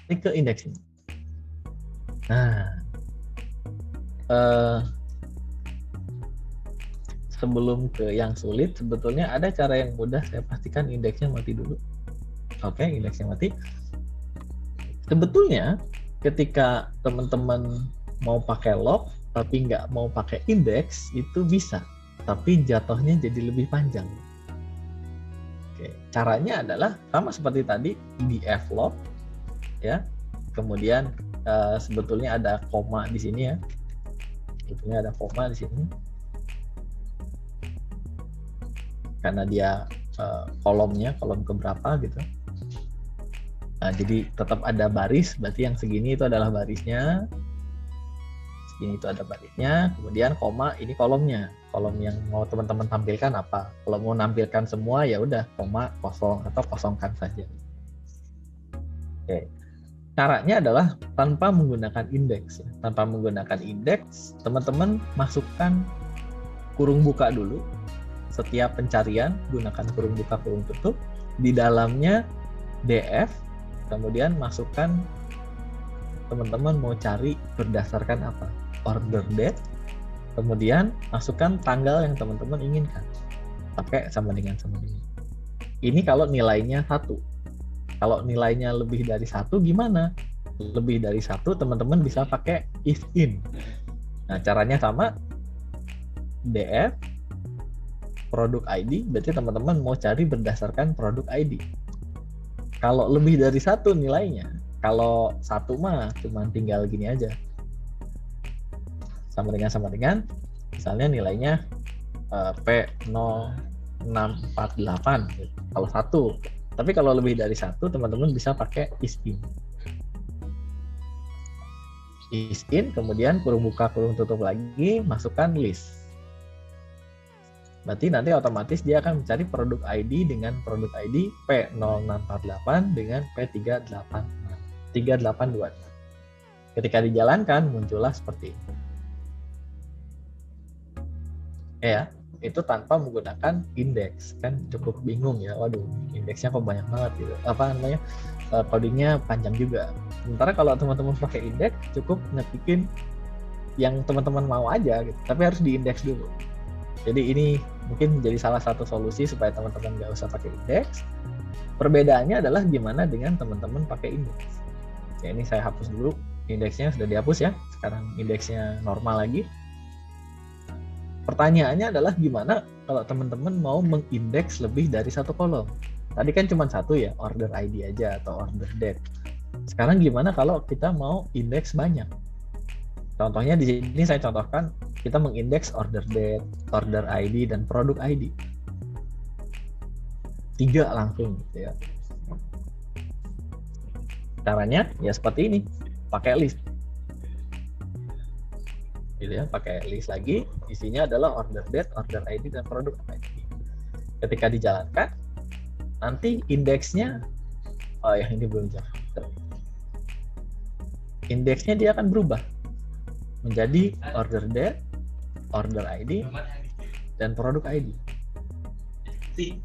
klik ke indeksnya. Nah, eh, sebelum ke yang sulit, sebetulnya ada cara yang mudah. Saya pastikan indeksnya mati dulu. Oke, indeksnya mati. Sebetulnya ketika teman-teman mau pakai log tapi nggak mau pakai indeks, itu bisa, tapi jatuhnya jadi lebih panjang. Oke, caranya adalah sama seperti tadi di flog ya. Kemudian sebetulnya ada koma di sini ya. Sebetulnya ada koma di sini. Karena dia kolomnya kolom keberapa gitu. Nah, jadi tetap ada baris, berarti yang segini itu adalah barisnya. Segini itu ada barisnya, kemudian koma ini kolomnya. Kolom yang mau teman-teman tampilkan apa? Kalau mau nampilkan semua ya udah koma kosong atau kosongkan saja. Oke. Caranya adalah tanpa menggunakan indeks. Tanpa menggunakan indeks, teman-teman masukkan kurung buka dulu. Setiap pencarian gunakan kurung buka kurung tutup. Di dalamnya df, kemudian masukkan teman-teman mau cari berdasarkan apa? Order date, kemudian masukkan tanggal yang teman-teman inginkan. Pakai sama dengan. Ini kalau nilainya 1. Kalau nilainya lebih dari 1 gimana? Lebih dari 1 teman-teman bisa pakai if in. Nah, caranya sama. df produk ID, berarti teman-teman mau cari berdasarkan produk ID. Kalau lebih dari 1 nilainya, kalau 1 mah cuma tinggal gini aja. Sama dengan, misalnya nilainya P0648 gitu. Kalau 1. Tapi kalau lebih dari 1, teman-teman bisa pakai is in. Is in, kemudian kurung buka kurung tutup lagi, masukkan list. Berarti nanti otomatis dia akan mencari produk ID dengan produk ID P0648 dengan P382. Ketika dijalankan muncullah seperti ini. Ya, itu tanpa menggunakan indeks. Kan cukup bingung ya. Waduh, indeksnya kok banyak banget gitu. Apa namanya? Codingnya panjang juga. Sementara kalau teman-teman pakai indeks, cukup ngetikin yang teman-teman mau aja gitu. Tapi harus diindeks dulu. Jadi ini mungkin menjadi salah satu solusi supaya teman-teman nggak usah pakai indeks. Perbedaannya adalah gimana dengan teman-teman pakai indeks. Ya, ini saya hapus dulu. Indeksnya sudah dihapus ya. Sekarang indeksnya normal lagi. Pertanyaannya adalah gimana kalau teman-teman mau mengindeks lebih dari 1 kolom. Tadi kan cuma 1 ya, order ID aja atau order date. Sekarang gimana kalau kita mau indeks banyak? Contohnya di sini saya contohkan kita mengindeks order date, order ID, dan produk ID. 3 langsung gitu ya. Caranya ya seperti ini, pakai list. Gitu ya, pakai list lagi, isinya adalah order date, order ID, dan produk ID. Ketika dijalankan, nanti indeksnya, yang ini belum jalan. Indeksnya dia akan berubah menjadi order date, order ID, dan produk ID.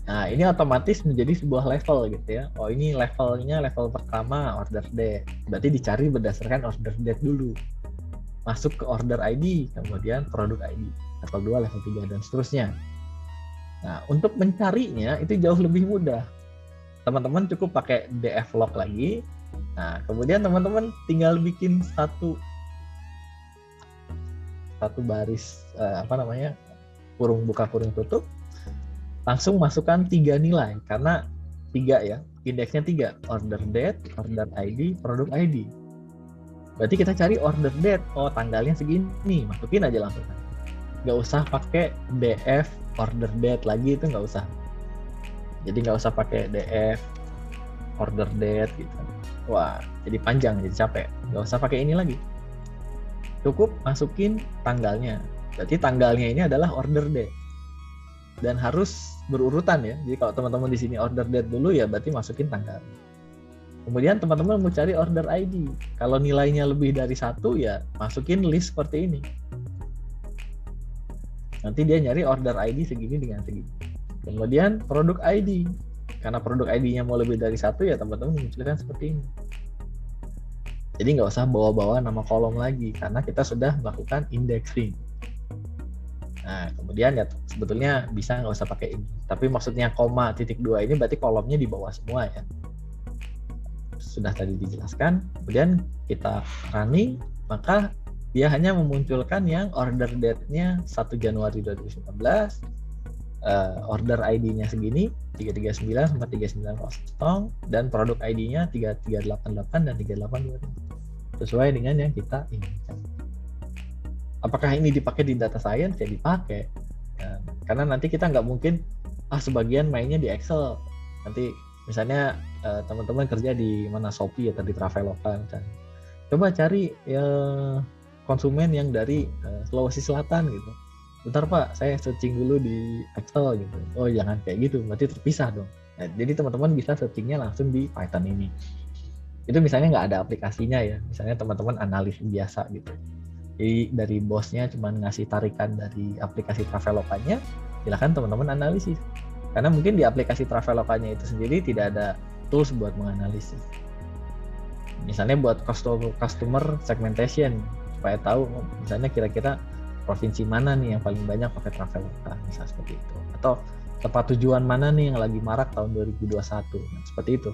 Nah, ini otomatis menjadi sebuah level gitu ya. Oh, ini levelnya level pertama order date. Berarti dicari berdasarkan order date dulu. Masuk ke order ID, kemudian produk ID. Level 2, level 3, dan seterusnya. Nah, untuk mencarinya itu jauh lebih mudah. Teman-teman cukup pakai df log lagi. Nah, kemudian teman-teman tinggal bikin satu baris kurung buka kurung tutup, langsung masukkan 3 nilai karena 3 ya, indeksnya 3, order date, order ID, produk ID. Berarti kita cari order date, oh tanggalnya segini, masukin aja langsung. Nggak usah pakai df order date lagi, itu nggak usah. Jadi nggak usah pakai df order date gitu. Wah, jadi panjang, jadi capek. Nggak usah pakai ini lagi. Cukup masukin tanggalnya. Berarti tanggalnya ini adalah order date. Dan harus berurutan ya. Jadi kalau teman-teman di sini order date dulu ya berarti masukin tanggal. Kemudian teman-teman mau cari order ID. Kalau nilainya lebih dari 1 ya masukin list seperti ini. Nanti dia nyari order ID segini dengan segini. Kemudian produk ID. Karena produk ID-nya mau lebih dari 1 ya teman-teman munculkan seperti ini. Jadi nggak usah bawa-bawa nama kolom lagi karena kita sudah melakukan indexing. Nah, kemudian ya sebetulnya bisa nggak usah pakai ini. Tapi maksudnya koma titik 2 ini berarti kolomnya di bawah semua ya. Sudah tadi dijelaskan. Kemudian kita running, maka dia hanya memunculkan yang order date-nya 1 Januari 2019, order ID-nya segini 339 sampai 390, dan produk ID-nya 3388 dan 382 sesuai dengan yang kita inginkan. Apakah ini dipakai di data science? Ya dipakai ya, karena nanti kita nggak mungkin sebagian mainnya di Excel. Nanti misalnya teman-teman kerja di mana Shopee atau di Traveloka, dan coba cari konsumen yang dari Sulawesi Selatan gitu. Bentar Pak, saya searching dulu di Excel gitu. Oh jangan kayak gitu, berarti terpisah dong. Nah, jadi teman-teman bisa searchingnya langsung di Python ini. Itu misalnya nggak ada aplikasinya ya, misalnya teman-teman analis biasa gitu. Jadi dari bosnya cuma ngasih tarikan dari aplikasi Travelokanya, silakan teman-teman analisis. Karena mungkin di aplikasi Travelokanya itu sendiri tidak ada tools buat menganalisis. Misalnya buat customer segmentation, supaya tahu misalnya kira-kira provinsi mana nih yang paling banyak pakai Traveloka, misalnya seperti itu. Atau tempat tujuan mana nih yang lagi marak tahun 2021, nah, seperti itu.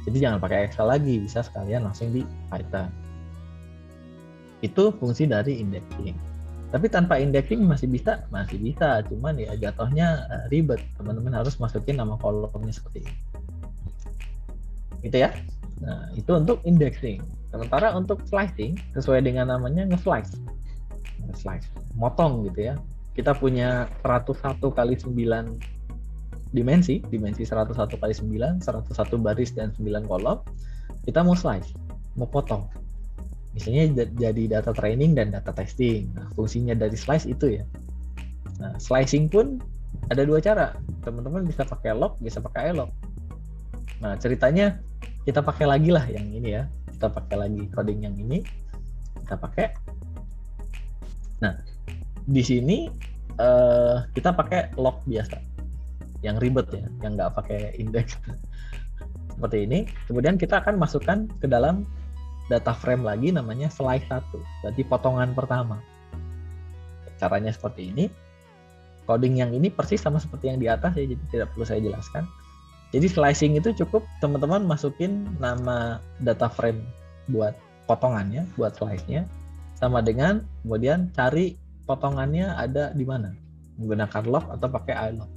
Jadi jangan pakai Excel lagi, bisa sekalian langsung di Python. Itu fungsi dari indexing. Tapi tanpa indexing masih bisa, cuman ya jatuhnya ribet. Teman-teman harus masukin nama kolomnya seperti ini. Gitu ya. Nah, itu untuk indexing. Sementara untuk slicing, sesuai dengan namanya nge-slice, motong gitu ya. Kita punya 101 kali 9 dimensi 101 kali 9, 101 baris dan 9 kolom. Kita mau slice, mau potong. Misalnya jadi data training dan data testing. Nah, fungsinya dari slice itu ya. Nah, slicing pun ada dua cara. Teman-teman bisa pakai log, bisa pakai ilog. Nah, ceritanya kita pakai lagi lah yang ini ya. Kita pakai lagi coding yang ini. Kita pakai. Nah, di sini kita pakai log biasa. Yang ribet ya, yang nggak pakai index. Seperti ini. Kemudian kita akan masukkan ke dalam data frame lagi namanya slice 1, berarti potongan pertama. Caranya seperti ini. Coding yang ini persis sama seperti yang di atas ya, jadi tidak perlu saya jelaskan. Jadi slicing itu cukup teman-teman masukin nama data frame buat potongannya, buat slice-nya, sama dengan kemudian cari potongannya ada di mana, menggunakan log atau pakai ilog.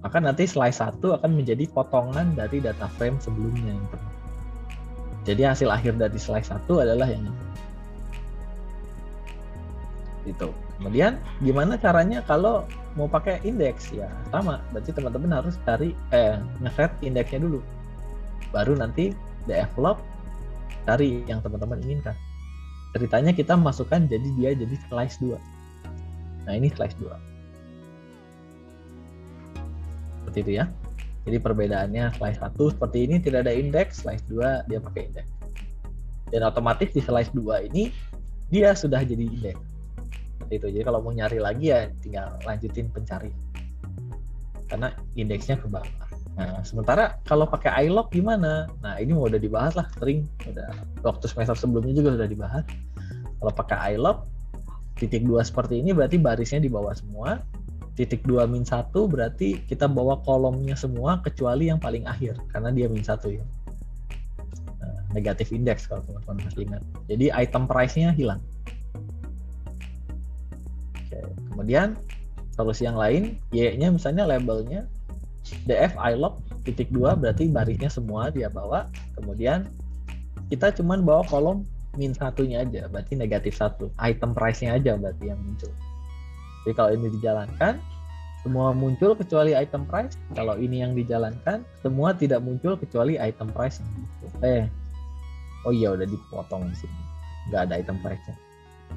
Maka nanti slice 1 akan menjadi potongan dari data frame sebelumnya yang pernah. Jadi hasil akhir dari slice 1 adalah yang ini. Gitu. Kemudian gimana caranya kalau mau pakai indeks? Ya sama, berarti teman-teman harus cari nge-set indeksnya dulu. Baru nanti develop cari yang teman-teman inginkan. Ceritanya kita masukkan jadi dia jadi slice 2. Nah, ini slice 2. Seperti itu ya. Jadi perbedaannya slice 1 seperti ini tidak ada indeks, slice 2 dia pakai indeks. Dan otomatis di slice 2 ini dia sudah jadi indeks. Seperti itu. Jadi kalau mau nyari lagi ya tinggal lanjutin pencari. Karena indeksnya ke bawah. Nah, sementara kalau pakai ilog gimana? Nah, ini udah dibahas lah, sering. Udah waktu semester sebelumnya juga sudah dibahas. Kalau pakai ilog titik 2 seperti ini berarti barisnya di bawah semua. Titik 2 min 1 berarti kita bawa kolomnya semua kecuali yang paling akhir karena dia min 1 ya. Negatif indeks kalau teman-teman masih ingat. Jadi item price-nya hilang. Oke. Kemudian solusi yang lain, Y-nya misalnya labelnya df ilog titik 2 berarti barisnya semua dia bawa. Kemudian kita cuman bawa kolom min 1-nya aja, berarti negatif 1. Item price-nya aja berarti yang muncul. Jadi kalau ini dijalankan, semua muncul kecuali item price. Kalau ini yang dijalankan, semua tidak muncul kecuali item price. Oh iya udah dipotong di sini, nggak ada item price-nya.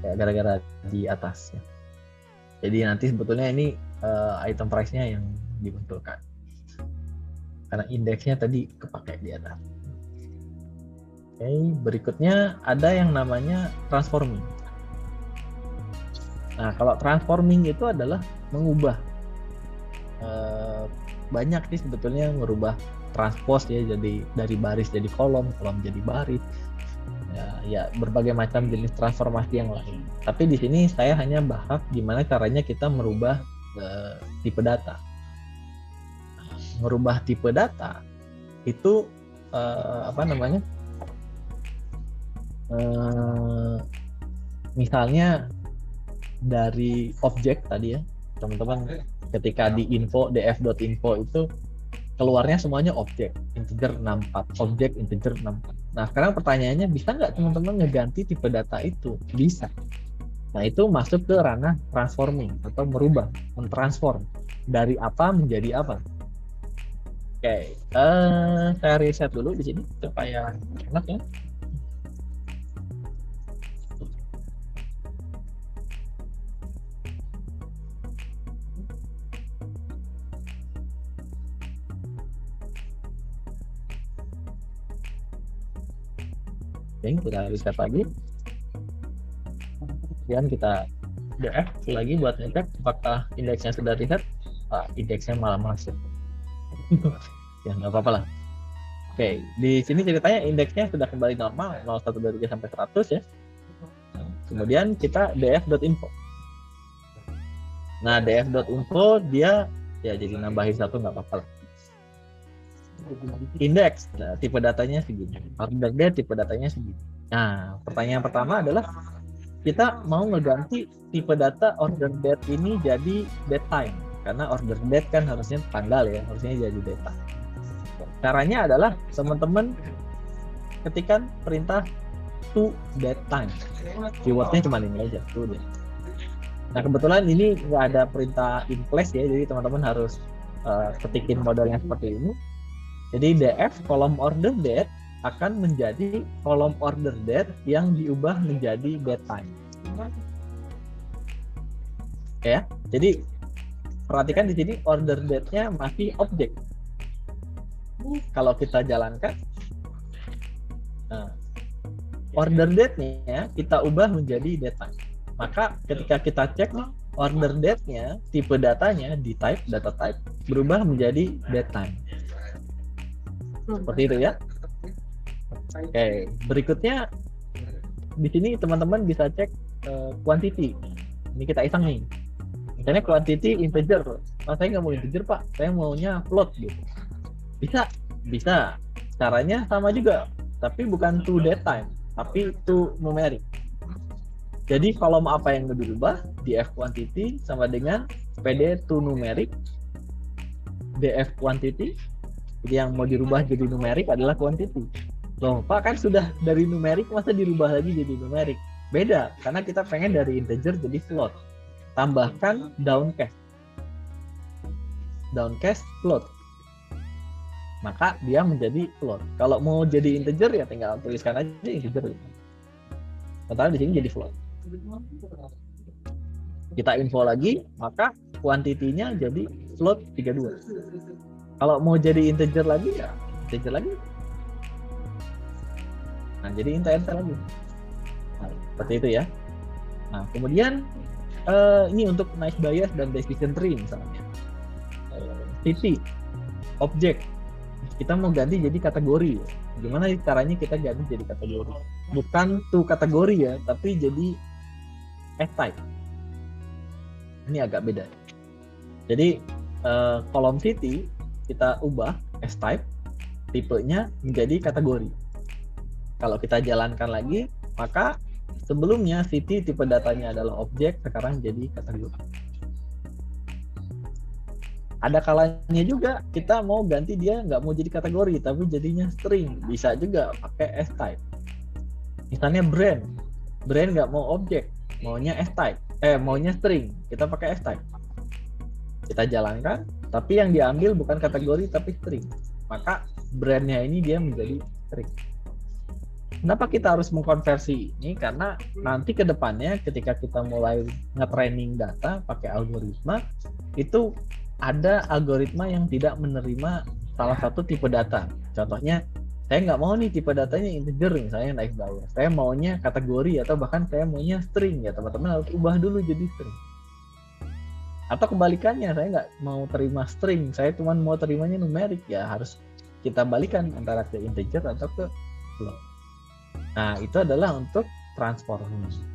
Kayak gara-gara di atas ya. Jadi nanti sebetulnya ini item price-nya yang dimunculkan. Karena indeksnya tadi kepakai di atas. Oke, berikutnya ada yang namanya transforming. Nah, kalau transforming itu adalah mengubah banyak sih sebetulnya, merubah transpose ya, jadi dari baris jadi kolom, kolom jadi baris. ya berbagai macam jenis transformasi yang lain. Tapi di sini saya hanya bahas gimana caranya kita merubah tipe data. Merubah tipe data itu misalnya dari objek tadi ya, teman-teman, ketika di info df.info itu keluarnya semuanya objek integer 64, objek integer 64. Nah, sekarang pertanyaannya, bisa nggak teman-teman ngeganti tipe data itu? Bisa. Nah, itu masuk ke ranah transforming atau merubah, mentransform dari apa menjadi apa. Oke, saya reset dulu di sini supaya enak ya. Oke, kita reset lagi. Kemudian kita df lagi buat ngecek apakah indeksnya sudah reset. Indeksnya malah masuk. Ya nggak apa-apa lah. Oke, di sini ceritanya indeksnya sudah kembali normal 01, 2, 3 sampai 100 ya. Kemudian kita df.info. Nah, df.info dia ya jadi nambahin 1 nggak apa-apa lah. Indeks, nah, tipe datanya segini. Order date tipe datanya segini. Nah, pertanyaan pertama adalah kita mau ngeganti tipe data order date ini jadi date time, karena order date kan harusnya tanggal ya, harusnya jadi date time. Caranya adalah teman-teman ketikkan perintah to date time. Keywordnya cuma ini aja, to date. Nah, kebetulan ini nggak ada perintah in place ya, jadi teman-teman harus ketikin modelnya seperti ini. Jadi df kolom order date akan menjadi kolom order date yang diubah menjadi date time. Ya, jadi perhatikan di sini order date-nya masih objek. Kalau kita jalankan, order date-nya kita ubah menjadi date time. Maka ketika kita cek order date-nya, tipe datanya di type, data type berubah menjadi date time. Seperti itu ya. Oke, berikutnya di sini teman-teman bisa cek quantity. Ini kita iseng nih. Misalnya quantity integer. Saya nggak mau integer Pak, saya maunya float gitu. Bisa. Caranya sama juga, tapi bukan to date time, tapi to numeric. Jadi kolom apa yang dirubah, df quantity sama dengan pd to numeric, df quantity. Jadi yang mau dirubah jadi numerik adalah quantity. Loh, Pak, kan sudah dari numerik, masa dirubah lagi jadi numerik? Beda, karena kita pengen dari integer jadi float. Tambahkan downcast. Downcast float. Maka dia menjadi float. Kalau mau jadi integer ya tinggal tuliskan aja integer. Sementara di sini jadi float. Kita info lagi, maka kuantitinya jadi float 32. Kalau mau jadi integer lagi ya integer lagi. Nah, jadi enter lagi. Nah, seperti itu ya. Nah, kemudian ini untuk nice bias dan decision tree misalnya. City, objek. Kita mau ganti jadi kategori. Gimana caranya kita ganti jadi kategori? Bukan to kategori ya, tapi jadi type. Ini agak beda. Jadi kolom city kita ubah type, tipenya menjadi kategori. Kalau kita jalankan lagi, maka sebelumnya city tipe datanya adalah objek, sekarang jadi kategori. Ada kalanya juga kita mau ganti dia nggak mau jadi kategori, tapi jadinya string. Bisa juga pakai type. Misalnya brand nggak mau objek, maunya type, maunya string, kita pakai type. Kita jalankan, tapi yang diambil bukan kategori tapi string. Maka brandnya ini dia menjadi string. Kenapa kita harus mengkonversi ini? Karena nanti ke depannya ketika kita mulai nge-training data pakai algoritma, itu ada algoritma yang tidak menerima salah satu tipe data. Contohnya, saya nggak mau nih tipe datanya integer misalnya nice bias. Saya maunya kategori atau bahkan saya maunya string ya, teman-teman harus ubah dulu jadi string. Atau kebalikannya, saya nggak mau terima string, saya cuma mau terimanya numerik, ya harus kita balikan antara ke integer atau ke float. Nah, itu adalah untuk transformasi.